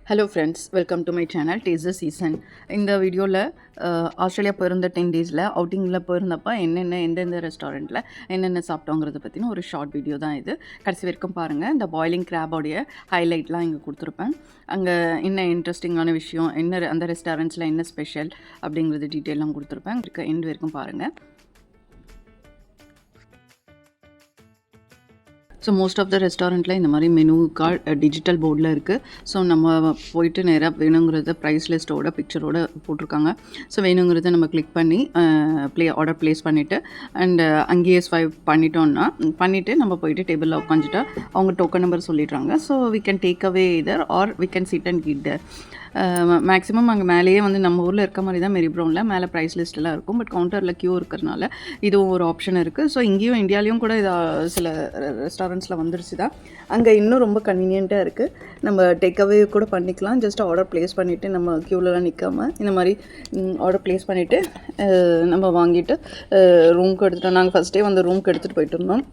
Hello friends, welcome to my channel taste the season. இந்த வீடியோவில் Australia போயிருந்த 10 டேஸில் அவுட்டிங்கில் போயிருந்தப்போ எந்தெந்த ரெஸ்டாரண்ட்டில் என்னென்ன சாப்பிட்டோங்கிறத பற்றின ஒரு ஷார்ட் வீடியோ தான் இது. கடைசி வரைக்கும் பாருங்கள். இந்த பாய்லிங் கிராபோடைய ஹைலைட்லாம் இங்கே கொடுத்துருப்பேன். அங்கே என்ன இன்ட்ரெஸ்டிங்கான விஷயம், அந்த ரெஸ்டாரண்ட்ஸில் என்ன ஸ்பெஷல் அப்படிங்கிறது டீட்டெயிலாம் கொடுத்துருப்பேன். எண்டு வரைக்கும் பாருங்கள். ஸோ மோஸ்ட் ஆஃப் த ரெஸ்டாரண்ட்டில் இந்த மாதிரி மெனு கார்டு டிஜிட்டல் போர்டில் இருக்குது. ஸோ நம்ம போயிட்டு நேராக வேணுங்கிறத ப்ரைஸ் லிஸ்ட்டோட பிக்சரோடு போட்டிருக்காங்க. ஸோ வேணுங்கிறத நம்ம கிளிக் பண்ணி ஆர்டர் ப்ளேஸ் பண்ணிவிட்டு அண்டு அங்கேயே ஸ்வைப் பண்ணிவிட்டு நம்ம போயிட்டு டேபிளில் உட்காந்துட்டா அவங்க டோக்கன் நம்பர் சொல்லிடுறாங்க. So we can take away either or we can sit and eat there. Maximum அங்கே மேலேயே வந்து நம்ம ஊரில் இருக்க மாதிரி தான் மெரிப்ரௌனில் மேலே ப்ரைஸ் லிஸ்ட்டெல்லாம் இருக்கும். பட் கவுண்டரில் க்யூ இருக்கிறதுனால இதுவும் ஒரு ஆப்ஷன் இருக்குது. ஸோ இங்கேயும் இந்தியாலேயும் கூட சில ரெஸ்டாரண்ட்ஸில் வந்துருச்சு தான். அங்கே இன்னும் ரொம்ப கன்வீனியண்ட்டாக இருக்குது. நம்ம டேக்அவே கூட பண்ணிக்கலாம். ஜஸ்ட் ஆர்டர் ப்ளேஸ் பண்ணிவிட்டு நம்ம க்யூலலாம் நிற்காமல் இந்த மாதிரி ஆர்டர் ப்ளேஸ் பண்ணிவிட்டு நம்ம வாங்கிட்டு ரூமுக்கு எடுத்துகிட்டோம். நாங்கள் ஃபஸ்ட்டே வந்து ரூமுக்கு எடுத்துகிட்டு போயிட்டு இருந்தோம்.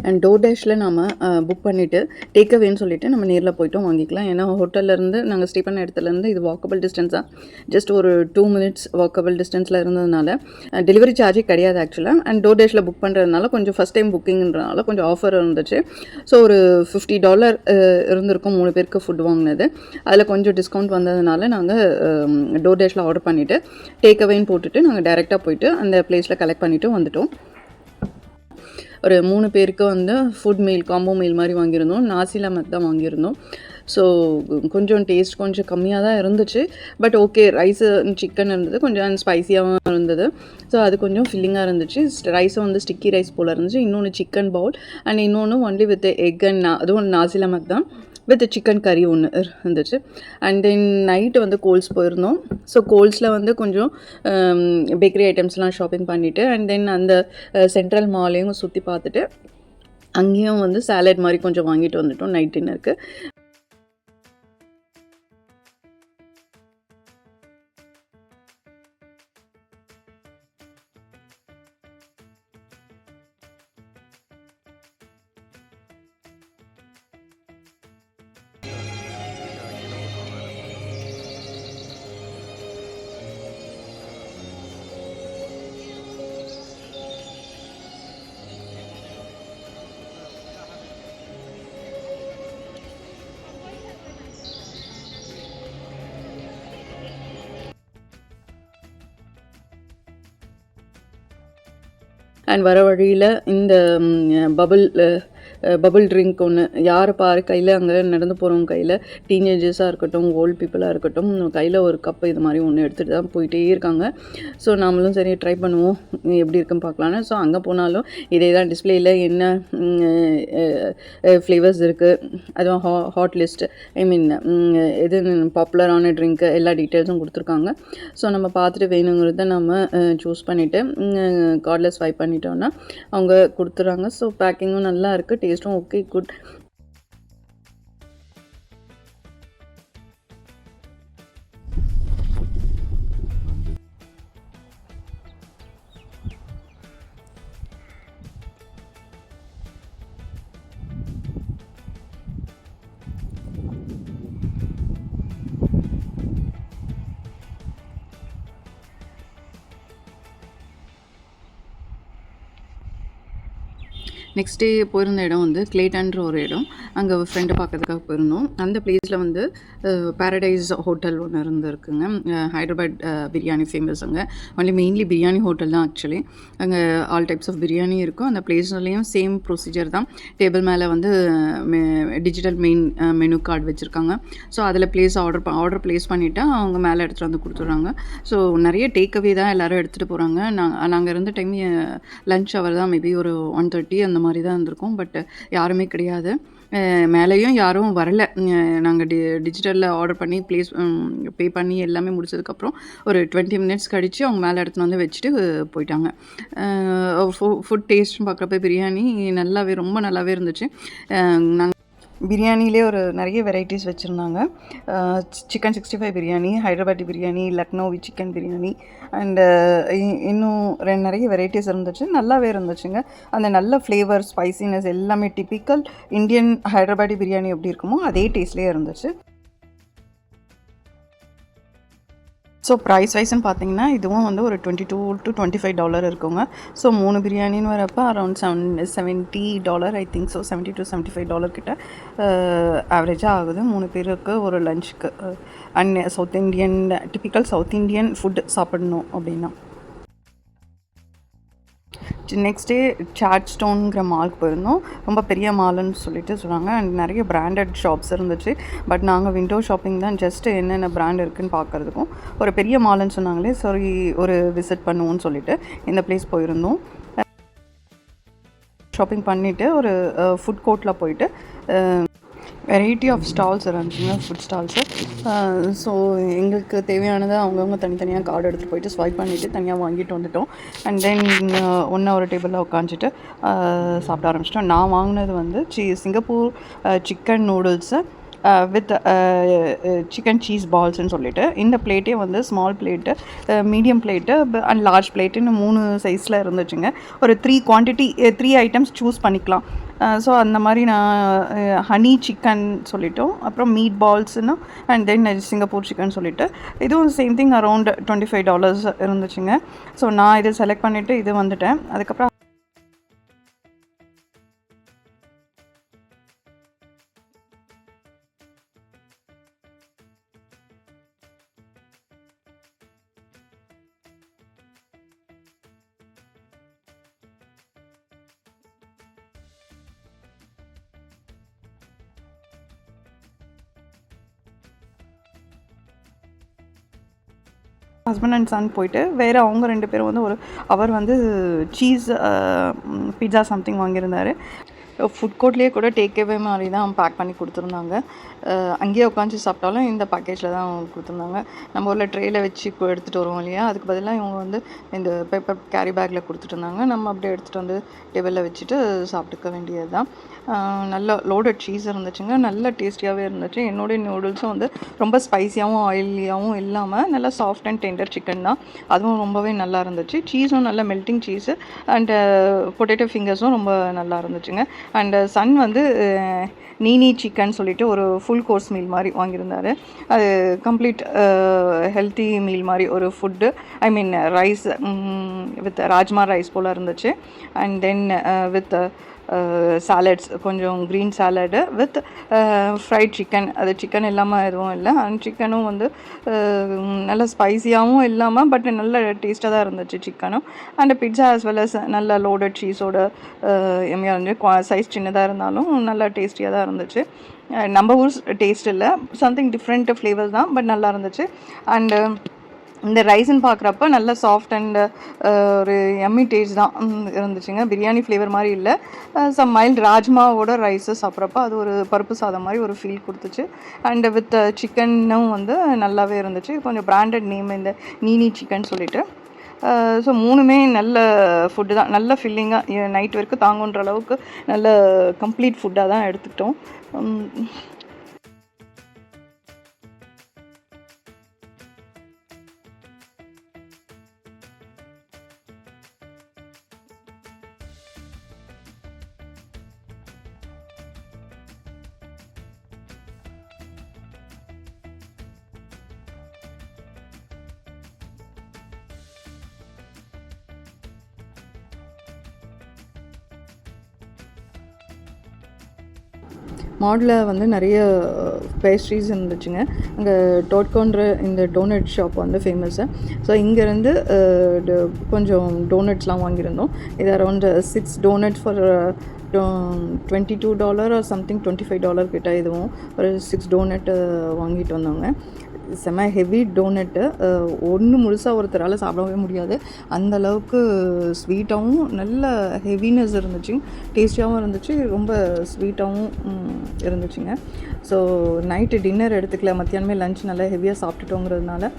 அண்ட் டோர்டேஷில் நாம் புக் பண்ணிவிட்டு டேக்அவேன்னு சொல்லிவிட்டு நம்ம நேரில் போய்ட்டும் வாங்கிக்கலாம். ஏன்னா ஹோட்டல்லேருந்து நாங்கள் ஸ்டே பண்ண இடத்துலேருந்து இது வாக்கபிள் டிஸ்டன்ஸாக ஜஸ்ட் ஒரு 2 minutes வாக்கபிள் டிஸ்டன்ஸில் இருந்ததுனால டெலிவரி சார்ஜே கிடையாது ஆக்சுவலாக. அண்ட் டோர்டேஷில் புக் பண்ணுறதுனால கொஞ்சம் ஃபஸ்ட் டைம் புக்கிங்கிறதுனால கொஞ்சம் ஆஃபர் இருந்துச்சு. ஸோ ஒரு $50 இருந்திருக்கும் 3 பேருக்கு ஃபுட் வாங்கினது. அதில் கொஞ்சம் டிஸ்கவுண்ட் வந்ததுனால நாங்கள் டோர்டேஷில் ஆர்டர் பண்ணிவிட்டு டேக்அவேன்னு போட்டுட்டு நாங்கள் டைரெக்டாக போயிட்டு அந்த பிளேஸில் கலெக்ட் பண்ணிவிட்டு வந்துவிட்டோம். ஒரு 3 பேருக்கு வந்து ஃபுட் மீல் காம்போ மீல் மாதிரி வாங்கியிருந்தோம். நாசி லெமக் தான் வாங்கியிருந்தோம். ஸோ கொஞ்சம் டேஸ்ட் கொஞ்சம் கம்மியாக தான் இருந்துச்சு. பட் ஓகே, ரைஸு சிக்கன் இருந்தது, கொஞ்சம் ஸ்பைஸியாகவும் இருந்தது. ஸோ அது கொஞ்சம் ஃபில்லிங்காக இருந்துச்சு. ரைஸும் வந்து ஸ்டிக்கி ரைஸ் போல் இருந்துச்சு. இன்னொன்று சிக்கன் பவுல் அண்ட் இன்னொன்று ஒன்லி வித் எக் அண்ட் அதுவும் நாசி லெமக் தான் வித் சிக்கன் கறி ஒன்று இருந்துச்சு. அண்ட் தென் நைட்டு வந்து கோல்ஸ் போயிருந்தோம். ஸோ கோல்ஸில் வந்து கொஞ்சம் பேக்கரி ஐட்டம்ஸ்லாம் ஷாப்பிங் பண்ணிவிட்டு அண்ட் தென் அந்த சென்ட்ரல் மாலையும் சுற்றி பார்த்துட்டு அங்கேயும் வந்து சாலட் மாதிரி கொஞ்சம் வாங்கிட்டு வந்துட்டோம் நைட் டின்னருக்கு. அண்ட் வர வழியில் இந்த பபுள் ட்ரிங்க் ஒன்று யாரை பாரு கையில் அங்கே நடந்து போகிறவங்க கையில் டீனேஜர்ஸாக இருக்கட்டும், ஓல்டு பீப்புளாக இருக்கட்டும், கையில் ஒரு கப்பு இது மாதிரி ஒன்று எடுத்துகிட்டு தான் போயிட்டே இருக்காங்க. ஸோ நாமளும் சரி ட்ரை பண்ணுவோம் எப்படி இருக்குன்னு பார்க்கலான்னு. ஸோ அங்கே போனாலும் இதே தான் டிஸ்பிளேயில் என்ன ஃப்ளேவர்ஸ் இருக்குது, அதுவும் ஹாட் லிஸ்ட், எது பாப்புலரான ட்ரிங்க்கு எல்லா டீட்டெயில்ஸும் கொடுத்துருக்காங்க. ஸோ நம்ம பார்த்துட்டு வேணுங்கிறத நம்ம சூஸ் பண்ணிவிட்டு கார்டில் ஸ்வைப் பண்ணிட்டோன்னா அவங்க கொடுத்துட்றாங்க. ஸோ பேக்கிங்கும் நல்லா இருக்குது, டேஸ்ட்டும் ஓகே, குட். நெக்ஸ்ட் டே போயிருந்த இடம் வந்து கிளேட்டன்ற ஒரு இடம். அங்கே ஃப்ரெண்டை பார்க்கறதுக்காக போயிருந்தோம். அந்த பிளேஸில் வந்து பேரடைஸ் ஹோட்டல் ஒன்று இருந்துருக்குங்க. ஹைதராபாத் பிரியாணி ஃபேமஸ். அங்கே மெயின்லி பிரியாணி ஹோட்டல் தான் ஆக்சுவலி. அங்கே ஆல் டைப்ஸ் ஆஃப் பிரியாணி இருக்கும். அந்த பிளேஸ்லேயும் சேம் ப்ரொசீஜர் தான். டேபிள் மேலே வந்து டிஜிட்டல் மெனு கார்டு வச்சுருக்காங்க. ஸோ அதில் ஆர்டர் ப்ளேஸ் பண்ணிவிட்டு அவங்க மேலே எடுத்துகிட்டு வந்து கொடுத்துட்றாங்க. ஸோ நிறைய டேக்அவே தான் எல்லோரும் எடுத்துகிட்டு போகிறாங்க. நாங்கள் இருந்த டைம் லன்ச் ஹவர் தான், மேபி ஒரு 1:30 அந்த மாதிரி தான் இருந்திருக்கும். பட் யாருமே கிடையாது. மேலேயும் யாரும் வரலை. நாங்கள் டிஜிட்டலில் ஆர்டர் பண்ணி பே பண்ணி எல்லாமே முடிச்சதுக்கப்புறம் ஒரு 20 minutes கழித்து அவங்க மேலே எடுத்துன்னு வந்து வச்சுட்டு போயிட்டாங்க. ஃபுட் டேஸ்ட்னு பார்க்குறப்ப பிரியாணி ரொம்ப நல்லாவே இருந்துச்சு. நாங்கள் பிரியாணிலே ஒரு நிறைய வெரைட்டிஸ் வச்சுருந்தாங்க. Chicken 65 biryani, Hyderabadi biryani, Lucknowi chicken biryani and இன்னும் நிறைய வெரைட்டிஸ் இருந்துச்சு. நல்லாவே இருந்துச்சுங்க. அந்த நல்ல ஃப்ளேவர், ஸ்பைசினஸ் எல்லாமே டிப்பிக்கல் இந்தியன் ஹைதராபாத்தி பிரியாணி எப்படி இருக்குமோ அதே டேஸ்ட்லேயே இருந்துச்சு. ஸோ ப்ரைஸ் வைஸ்ன்னு பார்த்தீங்கன்னா இதுவும் வந்து ஒரு $22 to $25 இருக்குங்க. ஸோ 3 பிரியாணின்னு வரப்போ around $70 I think. So $70 to $75 கிட்ட ஆவரேஜாக ஆகுது 3 பேருக்கு ஒரு லஞ்சுக்கு. And south Indian typical south Indian food சாப்பிடணும் அப்படின்னா. நெக்ஸ்ட் டே சாட் ஸ்டோன்கிற மாலுக்கு போயிருந்தோம். ரொம்ப பெரிய மாலுன்னு சொல்லிட்டு சொன்னாங்க. அண்ட் நிறைய பிராண்டட் ஷாப்ஸ் இருந்துச்சு. பட் நாங்கள் விண்டோ ஷாப்பிங் தான் ஜஸ்ட் என்னென்ன பிராண்ட் இருக்குதுன்னு பார்க்குறதுக்கும் ஒரு பெரிய மாலுன்னு சொன்னாங்களே சரி ஒரு விசிட் பண்ணுவோன்னு சொல்லிட்டு இந்த பிளேஸ் போயிருந்தோம். ஷாப்பிங் பண்ணிவிட்டு ஒரு ஃபுட் கோர்ட்டில் போயிட்டு வெரைட்டி ஆஃப் ஸ்டால்ஸ் இருந்துச்சுங்க, ஃபுட் ஸ்டால்ஸு. ஸோ எங்களுக்கு தேவையானதை அவங்கவுங்க தனித்தனியாக கார்டு எடுத்துகிட்டு போயிட்டு ஸ்வைப் பண்ணிவிட்டு தனியாக வாங்கிட்டு வந்துட்டோம். அண்ட் தென் ஒரு டேபிளில் உட்காந்துட்டு சாப்பிட ஆரம்பிச்சிட்டோம். நான் வாங்கினது வந்து Singapore chicken noodles with chicken cheese பால்ஸ்ன்னு சொல்லிட்டு இந்த பிளேட்டே வந்து small plate, medium plate and large பிளேட்டுன்னு 3 சைஸில் இருந்துச்சுங்க. ஒரு 3 ஐட்டம்ஸ் சூஸ் பண்ணிக்கலாம். ஸோ அந்த மாதிரி நான் ஹனி சிக்கன் சொல்லிட்டோம், அப்புறம் மீட் பால்ஸ்னு அண்ட் தென் சிங்கப்பூர் சிக்கன் சொல்லிட்டு இதுவும் சேம் திங் அரௌண்ட் $25 இருந்துச்சுங்க. ஸோ நான் இதை செலக்ட் பண்ணிவிட்டு இது வந்துட்டேன். அதுக்கப்புறம் ஹஸ்பண்ட் அண்ட் சன் போயிட்டு வேறு அவங்க 2 பேரும் வந்து அவர் வந்து சீஸ் பீட்சா சம்திங் வாங்கியிருந்தார். ஃபுட் கோர்ட்லேயே கூட டேக்அவே மாதிரி தான் பேக் பண்ணி கொடுத்துருந்தாங்க. அங்கேயே உட்காந்து சாப்பிட்டாலும் இந்த பேக்கேஜில் தான் கொடுத்துருந்தாங்க. நம்ம ஊரில் ட்ரேயில் வச்சு எடுத்துகிட்டு வருவோம் இல்லையா, அதுக்கு பதிலாக இவங்க வந்து இந்த பேப்பர் கேரி பேக்கில் கொடுத்துட்டு இருந்தாங்க. நம்ம அப்படியே எடுத்துகிட்டு வந்து டேபிளில் வச்சுட்டு சாப்பிட்டுக்க வேண்டியது தான். நல்ல லோடட் சீஸ் இருந்துச்சுங்க, நல்ல டேஸ்டியாகவே இருந்துச்சு. என்னுடைய நூடுல்ஸும் வந்து ரொம்ப ஸ்பைஸியாகவும் ஆயிலியாகவும் இல்லாமல் நல்லா சாஃப்ட் அண்ட் டெண்டர் சிக்கன் தான், அதுவும் ரொம்பவே நல்லா இருந்துச்சு. சீஸும் நல்ல மெல்ட்டிங் சீஸு அண்டு பொட்டேட்டோ ஃபிங்கர்ஸும் ரொம்ப நல்லா இருந்துச்சுங்க. அண்டு சன் வந்து நீனி சிக்கன் சொல்லிட்டு ஒரு ஃபுல் கோர்ஸ் மீல் மாதிரி வாங்கியிருந்தார். அது கம்ப்ளீட் ஹெல்த்தி மீல் மாதிரி ஒரு food, I mean rice with rajma rice போல் இருந்துச்சு. அண்ட் தென் வித் சாலட்ஸ், கொஞ்சம் green salad with fried chicken. அது சிக்கன் இல்லாமல் எதுவும் இல்லை. அண்ட் சிக்கனும் வந்து நல்ல ஸ்பைஸியாகவும் இல்லாமல் பட் நல்ல டேஸ்ட்டாக தான் இருந்துச்சு சிக்கனும். And pizza as well as நல்ல லோடட் சீஸோட எம்மையாக இருந்துச்சு. சைஸ் சின்னதாக இருந்தாலும் நல்ல டேஸ்டியாக தான் இருந்துச்சு. நம்ம ஊர் டேஸ்ட் இல்லை, சம்திங் டிஃப்ரெண்ட் ஃப்ளேவர்ஸ் தான், பட் நல்லா இருந்துச்சு. அண்டு இந்த ரைஸ்ன்னு பார்க்குறப்ப நல்ல சாஃப்ட் அண்ட் ஒரு எம்மி டேஸ்ட் தான் இருந்துச்சுங்க. பிரியாணி ஃப்ளேவர் மாதிரி இல்லை, சம் மைல்ட் ராஜ்மாவோட ரைஸை சாப்பிட்றப்ப அது ஒரு பருப்பு சாதம் மாதிரி ஒரு ஃபீல் கொடுத்துச்சு. அண்டு வித் சிக்கனும் வந்து நல்லாவே இருந்துச்சு. கொஞ்சம் பிராண்டட் நேம் இந்த நீனி சிக்கன் சொல்லிட்டு. ஸோ 3மே நல்ல ஃபுட்டு தான், நல்ல ஃபில்லிங்காக நைட் வரைக்கும் தாங்குன்ற அளவுக்கு நல்ல கம்ப்ளீட் ஃபுட்டாக தான் எடுத்துக்கிட்டோம். மாலில் வந்து நிறைய பேஸ்ட்ரீஸ் இருந்துச்சுங்க. அங்கே டோட்கோன்ற இந்த டோனட் ஷாப் வந்து ஃபேமஸ்ஸு. ஸோ இங்கேருந்து கொஞ்சம் டோனட்ஸ்லாம் வாங்கியிருந்தோம். இது around 6 doughnuts for $22 or something $25 கிட்ட. இதுவும் ஒரு 6 டோனட்டு வாங்கிட்டு வந்தோங்க. செம்ம ஹெவி டோனட்டு, ஒன்று முழுசாக ஒருத்தரால் சாப்பிடவே முடியாது, அந்தளவுக்கு ஸ்வீட்டாகவும் நல்ல ஹெவினஸ் இருந்துச்சு, டேஸ்டியாகவும் இருந்துச்சு, ரொம்ப ஸ்வீட்டாகவும் இருந்துச்சுங்க. ஸோ நைட்டு டின்னர் எடுத்துக்கல, மத்தியானமே லஞ்ச் நல்லா ஹெவியாக சாப்பிட்டுட்டோங்கிறதுனால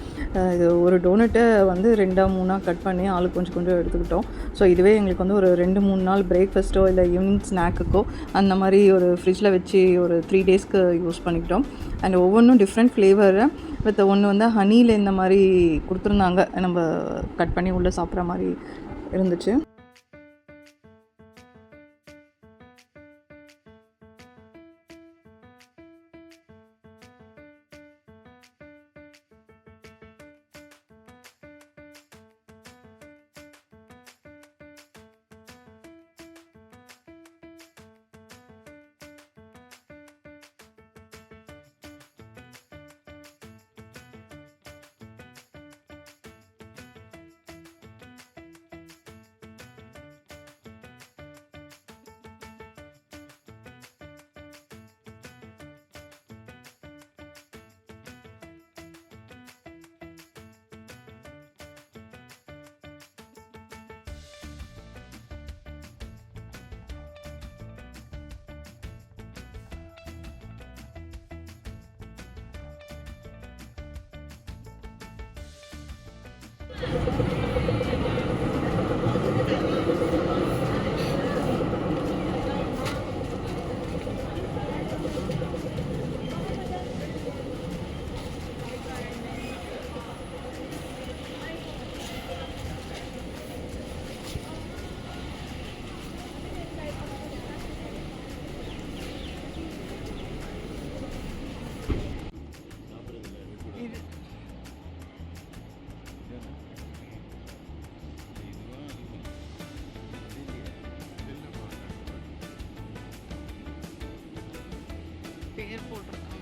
இது ஒரு டோனட்டை வந்து 2-3 கட் பண்ணி ஆளுக்கு கொஞ்சம் கொஞ்சம் எடுத்துக்கிட்டோம். ஸோ இதுவே எங்களுக்கு வந்து ஒரு 2-3 நாள் பிரேக்ஃபாஸ்ட்டோ இல்லை ஈவினிங் ஸ்நாக்குக்கோ அந்த மாதிரி ஒரு ஃப்ரிட்ஜில் வச்சு ஒரு 3 டேஸ்க்கு யூஸ் பண்ணிக்கிட்டோம். அண்ட் ஒவ்வொன்றும் டிஃப்ரெண்ட் ஃப்ளேவரு வித் ஒன்று வந்து ஹனியில் இந்த மாதிரி கொடுத்துருந்தாங்க, நம்ம கட் பண்ணி உள்ளே சாப்பிட்ற மாதிரி இருந்துச்சு. பேர் போட்டிருக்காங்க.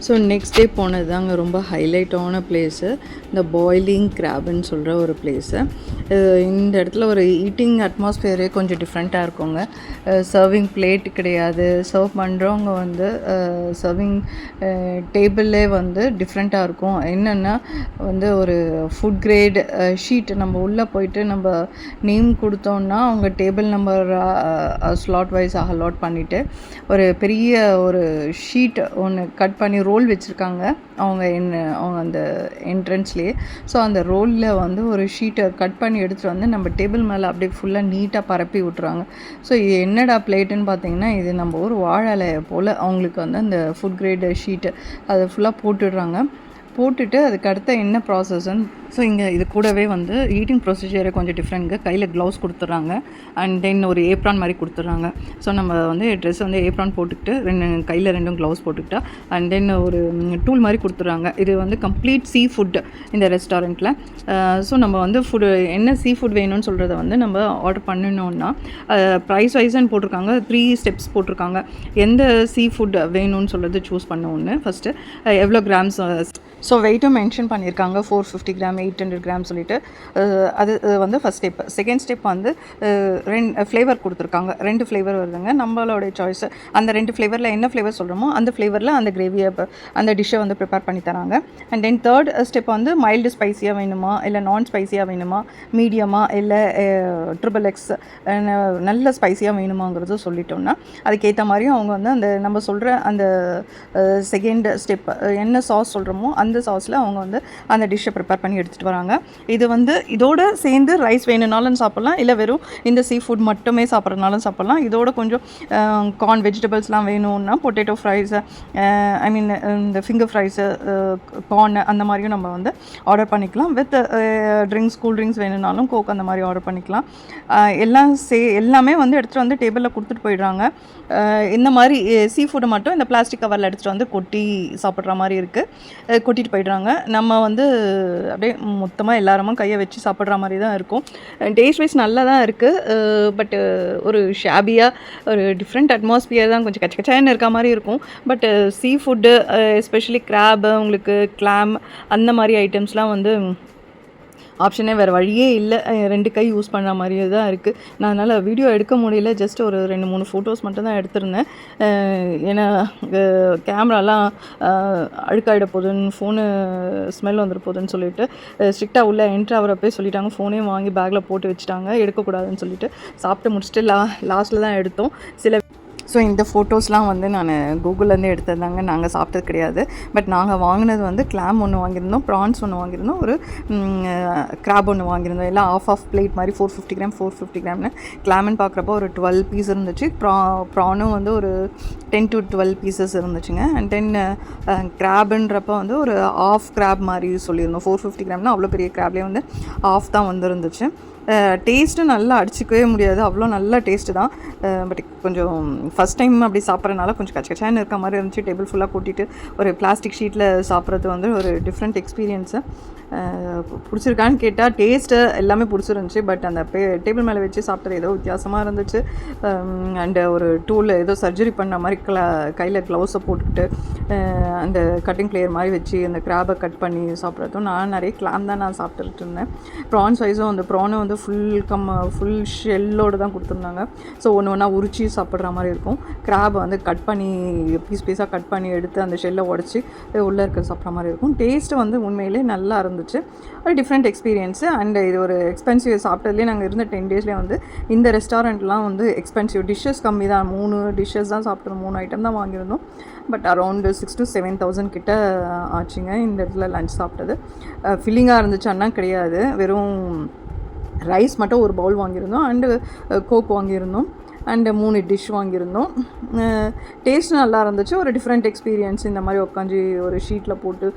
ஸோ நெக்ஸ்ட் டே போனது தாங்க ரொம்ப ஹைலைட்டான பிளேஸு, இந்த பாய்லிங் கிராப்னு சொல்கிற ஒரு பிளேஸு. இந்த இடத்துல ஒரு ஈட்டிங் அட்மாஸ்ஃபியரே கொஞ்சம் டிஃப்ரெண்ட்டாக இருக்குங்க. சர்விங் பிளேட் கிடையாது, சர்வ் பண்ணுறவங்க வந்து சர்விங் டேபிளே வந்து டிஃப்ரெண்ட்டாக இருக்கும். என்னென்னா வந்து ஒரு ஃபுட் கிரேட் ஷீட் நம்ம உள்ளே போயிட்டு நம்ம நேம் கொடுத்தோன்னா அவங்க table number slot wise allot பண்ணிவிட்டு ஒரு பெரிய ஒரு ஷீட் ஒன்று கட் பண்ணி ரோல் வச்சுருக்காங்க அவங்க அந்த என்ட்ரன்ஸ்லேயே. ஸோ அந்த ரோலில் வந்து ஒரு ஷீட்டை கட் பண்ணி எடுத்துகிட்டு வந்து நம்ம டேபிள் மேலே அப்படியே ஃபுல்லாக நீட்டாக பரப்பி விட்ருவாங்க. ஸோ இது என்னடா பிளேட்டுன்னு பார்த்தீங்கன்னா, இது நம்ம ஒரு வாழை இலையை போல் அவங்களுக்கு வந்து அந்த ஃபுட் கிரேட் ஷீட்டு அதை ஃபுல்லாக போட்டுடுறாங்க. போட்டுட்டு அதுக்கு அடுத்த என்ன ப்ராசஸ்ன்னு, ஸோ இங்கே இது கூடவே வந்து ஈட்டிங் ப்ரொசீஜரே கொஞ்சம் டிஃப்ரெண்ட்ங்க. கையில் க்ளவுஸ் கொடுத்துட்றாங்க, அண்ட் தென் ஒரு ஏப்ரான் மாதிரி கொடுத்துட்றாங்க. ஸோ நம்ம வந்து ட்ரெஸ் வந்து ஏப்ரான் போட்டுக்கிட்டு கையில் ரெண்டும் க்ளவுஸ் போட்டுக்கிட்டா, அண்ட் தென் ஒரு டூல் மாதிரி கொடுத்துட்றாங்க. இது வந்து கம்ப்ளீட் சீ ஃபுட் இந்த ரெஸ்டாரண்ட்டில். ஸோ நம்ம வந்து என்ன சீ ஃபுட் வேணும்னு சொல்கிறத வந்து நம்ம ஆர்டர் பண்ணணுன்னா ப்ரைஸ் வைஸ்ன்னு போட்டிருக்காங்க. 3 ஸ்டெப்ஸ் போட்டிருக்காங்க. எந்த சீ ஃபுட் வேணும்னு சொல்கிறது சூஸ் பண்ண ஒன்று ஃபஸ்ட்டு எவ்வளோ கிராம்ஸ். ஸோ வெயிட்டும் மென்ஷன் பண்ணியிருக்காங்க, 450 கிராம் 800 கிராம் சொல்லிட்டு. அது வந்து ஃபஸ்ட் ஸ்டெப். செகண்ட் ஸ்டெப் வந்து 2 ஃப்ளேவர் கொடுத்துருக்காங்க. 2 ஃப்ளேவர் வருதுங்க, நம்மளோட சாய்ஸு. அந்த 2 ஃப்ளேவரில் என்ன ஃப்ளேவர் சொல்கிறோமோ அந்த ஃப்ளேவரில் அந்த கிரேவியை அந்த டிஷ்ஷை வந்து ப்ரிப்பேர் பண்ணி தராங்க. அண்ட் தென் தேர்ட் ஸ்டெப் வந்து மைல்டு ஸ்பைஸியாக வேணுமா இல்லை நான் ஸ்பைஸியாக வேணுமா, மீடியமாக இல்லை XXX நல்ல ஸ்பைஸியாக வேணுமாங்கிறத சொல்லிட்டோம்னா அதுக்கேற்ற மாதிரியும் அவங்க வந்து அந்த நம்ம சொல்கிற அந்த செகண்ட் ஸ்டெப் என்ன சாஸ் சொல்கிறோமோ அந்த சாஸில் அவங்க வந்து அந்த டிஷ்ஷை ப்ரிப்பேர் பண்ணி எடுத்துகிட்டு வராங்க. இது வந்து இதோட சேர்ந்து ரைஸ் வேணும்னாலும் சாப்பிட்லாம், இல்லை வெறும் இந்த சீ ஃபுட் மட்டுமே சாப்பிட்றதுனாலும் சாப்பிட்லாம். இதோட கொஞ்சம் கார்ன் வெஜிடபிள்ஸ்லாம் வேணும்னா பொட்டேட்டோ ஃப்ரைஸு, ஐ மீன் இந்த ஃபிங்கர் ஃப்ரைஸு, கார்ன் அந்த மாதிரியும் நம்ம வந்து ஆர்டர் பண்ணிக்கலாம். வித் ட்ரிங்க்ஸ், கூல் ட்ரிங்க்ஸ் வேணும்னாலும் கோக் அந்த மாதிரி ஆர்டர் பண்ணிக்கலாம். எல்லாமே வந்து எடுத்துகிட்டு வந்து டேபிளில் கொடுத்துட்டு போயிடுறாங்க. இந்த மாதிரி சீ ஃபுட்டை மட்டும் இந்த பிளாஸ்டிக் கவரில் எடுத்துகிட்டு வந்து கொட்டி சாப்பிட்ற மாதிரி இருக்குது, கொட்டிட்டு போயிடுறாங்க. நம்ம வந்து அப்படியே மொத்தமாக எல்லாருமே கையை வச்சு சாப்பிட்ற மாதிரி தான் இருக்கும். டேஸ்ட் வைஸ் நல்லா தான் இருக்குது, பட்டு ஒரு ஷாபியாக ஒரு டிஃப்ரெண்ட் அட்மாஸ்பியர் தான், கொஞ்சம் கச்சக்கச்சான்னு இருக்க மாதிரி இருக்கும். But sea food especially crab, உங்களுக்கு கிளாம் அந்த மாதிரி ஐட்டம்ஸ்லாம் வந்து ஆப்ஷனே வேறு வழியே இல்லை, 2 கை யூஸ் பண்ணுற மாதிரியே தான் இருக்குது. நான் அதனால் வீடியோ எடுக்க முடியல, ஜஸ்ட் ஒரு 2-3 ஃபோட்டோஸ் மட்டும் தான் எடுத்திருந்தேன். ஏன்னா கேமராலாம் அழுக்காயிட போகுதுன்னு, ஃபோனு ஸ்மெல் வந்துட போகுதுன்னு சொல்லிட்டு ஸ்ட்ரிக்டாக உள்ளே என்ட்ரு ஆகிறப்பே சொல்லிட்டாங்க. ஃபோனையும் வாங்கி பேக்கில் போட்டு வச்சுட்டாங்க, எடுக்கக்கூடாதுன்னு சொல்லிட்டு. சாப்பிட்டு முடிச்சுட்டு லாஸ்ட்டில் தான் எடுத்தோம் சில. ஸோ இந்த ஃபோட்டோஸ்லாம் வந்து நான் கூகுள்லேருந்து எடுத்ததாங்க, நாங்கள் சாப்பிட்டது கிடையாது. பட் நாங்கள் வாங்கினது வந்து கிளாம் ஒன்று வாங்கியிருந்தோம், ப்ரான்ஸ் ஒன்று வாங்கியிருந்தோம், ஒரு கிராப் ஒன்று வாங்கியிருந்தோம். எல்லாம் ஆஃப் பிளேட் மாதிரி 450 கிராம் 450 கிராம்னு. கிளாம்னு பார்க்குறப்போ ஒரு 12 பீஸ் இருந்துச்சு. ப்ரானும் வந்து ஒரு 10 to 12 பீசஸ் இருந்துச்சுங்க. அண்ட் தென் கிராப்ன்றப்போ வந்து ஒரு ஆஃப் கிராப் மாதிரி சொல்லியிருந்தோம். 450 கிராம்னா அவ்வளோ பெரிய கிராப்லேயே வந்து ஆஃப் தான் வந்துருந்துச்சு. டேஸ்ட்டு நல்லா அடிச்சிக்கவே முடியாது, அவ்வளோ நல்ல டேஸ்ட்டு தான். பட் கொஞ்சம் ஃபஸ்ட் டைம் அப்படி சாப்பிட்றதுனால கொஞ்சம் கச்சக்கச்சான்னு இருக்க மாதிரி இருந்துச்சு. டேபிள் ஃபுல்லாக கூட்டிகிட்டு ஒரு பிளாஸ்டிக் ஷீட்டில் சாப்பிட்றது வந்து ஒரு டிஃப்ரெண்ட் எக்ஸ்பீரியன்ஸு. பிடிச்சிருக்கான்னு கேட்டால் டேஸ்ட்டு எல்லாமே பிடிச்சிருந்துச்சி. பட் அந்த டேபிள் மேலே வச்சு சாப்பிட்டது ஏதோ வித்தியாசமாக இருந்துச்சு. அண்டு ஒரு டூலில் ஏதோ சர்ஜரி பண்ண மாதிரி கையில் க்ளவுஸை போட்டுக்கிட்டு அந்த கட்டிங் பிளேயர் மாதிரி வச்சு அந்த கிராபை கட் பண்ணி சாப்பிட்றதும். நான் நிறைய கிளாம் தான் நான் சாப்பிட்டுட்டு இருந்தேன். ப்ரான்ஸ் வைஸும் அந்த ப்ரானும் வந்து வந்து ஃபுல் ஷெல்லோடு தான் கொடுத்துருந்தாங்க. ஸோ ஒன்று ஒன்றா உரிச்சி சாப்பிட்ற மாதிரி இருக்கும். கிராப் வந்து கட் பண்ணி பீஸாக கட் பண்ணி எடுத்து அந்த ஷெல்லை உடச்சி உள்ளே இருக்கிற சாப்பிட்ற மாதிரி இருக்கும். டேஸ்ட்டு வந்து உண்மையிலே நல்லா இருந்துச்சு. ஒரு டிஃப்ரெண்ட் எக்ஸ்பீரியன்ஸு. அண்ட் இது ஒரு எக்ஸ்பென்சிவ் சாப்பிட்டதுலேயே நாங்கள் இருந்த 10 டேஸ்லேயே வந்து இந்த ரெஸ்டாரண்ட்லாம் வந்து எக்ஸ்பென்சிவ். டிஷ்ஷஸ் கம்மி தான், 3 டிஷ்ஷஸ் தான் சாப்பிட்டோம், 3 ஐட்டம் தான் வாங்கியிருந்தோம். பட் அரௌண்டு 6,000 to 7,000 கிட்ட ஆச்சுங்க இந்த இடத்துல லன்ச் சாப்பிட்டது. ஃபில்லிங்காக இருந்துச்சான்னா கிடையாது, வெறும் ரைஸ் மட்டும் ஒரு பவுல் வாங்கியிருந்தோம். அண்டு கோக் வாங்கியிருந்தோம். அண்டு 3 டிஷ் வாங்கியிருந்தோம். டேஸ்ட் நல்லா இருந்துச்சு. ஒரு டிஃப்ரெண்ட் எக்ஸ்பீரியன்ஸ். இந்த மாதிரி உட்காந்து ஒரு ஷீட்டில் போட்டு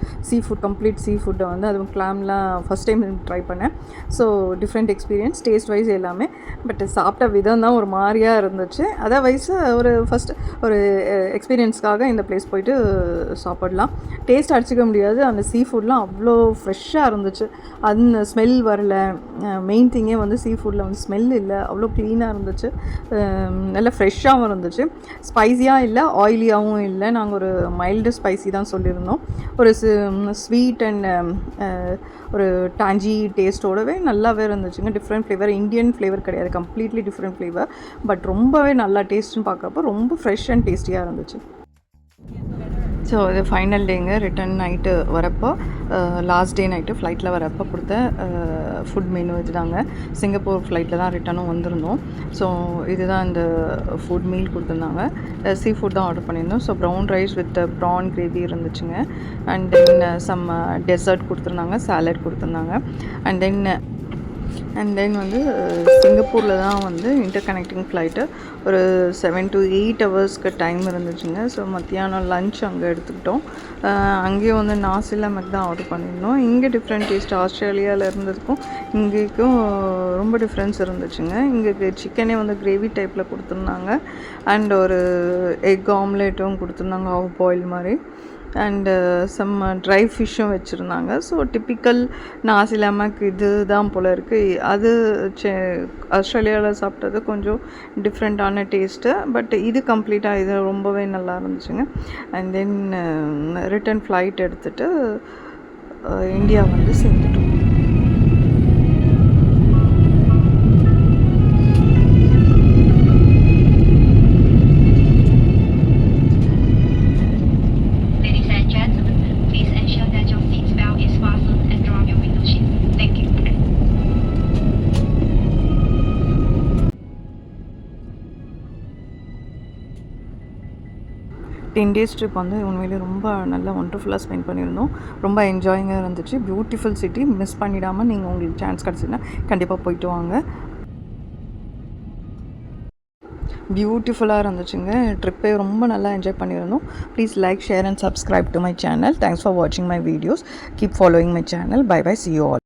கம்ப்ளீட் சீ ஃபுட்டை வந்து அதுவும் கிளாம்லாம் ஃபஸ்ட் டைம் ட்ரை பண்ணேன். So different experience, taste wise எல்லாமே. பட் சாப்பிட்ட விதம் தான் ஒரு மாதிரியாக இருந்துச்சு. அதர்வைஸ் ஒரு எக்ஸ்பீரியன்ஸ்க்காக இந்த பிளேஸ் போயிட்டு சாப்பிடலாம். டேஸ்ட் அடிச்சிக்க முடியாது. அந்த சீ ஃபுட்லாம் அவ்வளோ ஃப்ரெஷ்ஷாக இருந்துச்சு. அந்த ஸ்மெல் வரல. மெயின் திங்கே வந்து சீ ஃபுட்டில் வந்து ஸ்மெல் இல்லை, அவ்வளோ க்ளீனாக இருந்துச்சு. நல்ல ஃப்ரெஷ்ஷாகவும் இருந்துச்சு. ஸ்பைஸியாக இல்லை, ஆயிலியாகவும் இல்லை. நாங்கள் ஒரு மைல்டு ஸ்பைசி தான் சொல்லியிருந்தோம். ஒரு ஸ்வீட் அண்ட் ஒரு டாஞ்சி டேஸ்ட்டோடவே நல்லாவே இருந்துச்சுங்க. டிஃப்ரெண்ட் ஃப்ளேவர், இந்தியன் ஃப்ளேவர் கிடையாது, கம்ப்ளீட்லி டிஃப்ரெண்ட் ஃப்ளேவர். பட் ரொம்பவே நல்லா டேஸ்ட்டுன்னு பார்க்குறப்போ ரொம்ப ஃப்ரெஷ் அண்ட் டேஸ்டியாக இருந்துச்சு. ஸோ இது ஃபைனல் டேங்க. ரிட்டன் நைட்டு வரப்போ, லாஸ்ட் டே நைட்டு ஃப்ளைட்டில் வரப்போ கொடுத்த ஃபுட் மெனு இது தாங்க. சிங்கப்பூர் ஃப்ளைட்டில் தான் ரிட்டனும் வந்திருந்தோம். ஸோ இதுதான் இந்த ஃபுட் மீல் கொடுத்துருந்தாங்க. சீ ஃபுட் தான் ஆர்டர் பண்ணியிருந்தோம். So brown rice with prawn gravy இருந்துச்சுங்க. அண்ட் தென் சம் டெசர்ட் கொடுத்துருந்தாங்க, சாலட் கொடுத்துருந்தாங்க. அண்ட் தென் வந்து சிங்கப்பூரில் தான் வந்து இன்டர் கனெக்டிங் ஃப்ளைட்டு. ஒரு 7 to 8 ஹவர்ஸ்க்கு டைம் இருந்துச்சுங்க. ஸோ மத்தியானம் லன்ச் அங்கே எடுத்துக்கிட்டோம். அங்கேயும் வந்து நாசி லெமக் தான் ஆர்டர் பண்ணியிருந்தோம். இங்கே டிஃப்ரெண்ட் டேஸ்ட், ஆஸ்திரேலியாவில் இருந்ததுக்கும் இங்கேக்கும் ரொம்ப டிஃப்ரென்ஸ் இருந்துச்சுங்க. இங்கே சிக்கனே வந்து கிரேவி டைப்பில் கொடுத்துருந்தாங்க. அண்ட் ஒரு எக் ஆம்லேட்டும் கொடுத்துருந்தாங்க, ஆஃப் பாயில் மாதிரி. அண்டு சம் ட்ரை ஃபிஷ்ஷும் வச்சுருந்தாங்க. ஸோ டிப்பிக்கல் நாசி லெமக் இது தான் போல் இருக்குது. அது ஆஸ்திரேலியாவில் சாப்பிட்டது கொஞ்சம் டிஃப்ரெண்ட்டான டேஸ்ட்டு. பட் இது கம்ப்ளீட்டாக இது ரொம்பவே நல்லா இருந்துச்சுங்க. அண்ட் தென் ரிட்டன் ஃப்ளைட் எடுத்துகிட்டு இந்தியா வந்து சேர்ந்துட்டோம். டென் டேஸ் ட்ரிப் வந்து உண்மையிலே ரொம்ப நல்லா ஒண்டர்ஃபுல்லாக ஸ்பெண்ட் பண்ணியிருந்தோம். ரொம்ப என்ஜாயிங்காக இருந்துச்சு. Beautiful city. மிஸ் பண்ணிடாமல் நீங்கள் உங்களுக்கு சான்ஸ் கிடச்சிதுன்னா கண்டிப்பாக போயிட்டு வாங்க. பியூட்டிஃபுல்லாக இருந்துச்சுங்க. ட்ரிப்பே ரொம்ப நல்லா என்ஜாய் பண்ணியிருந்தோம். Please like, share and subscribe to my channel. Thanks for வாட்சிங் my videos. Keep following my channel. Bye bye. See you all.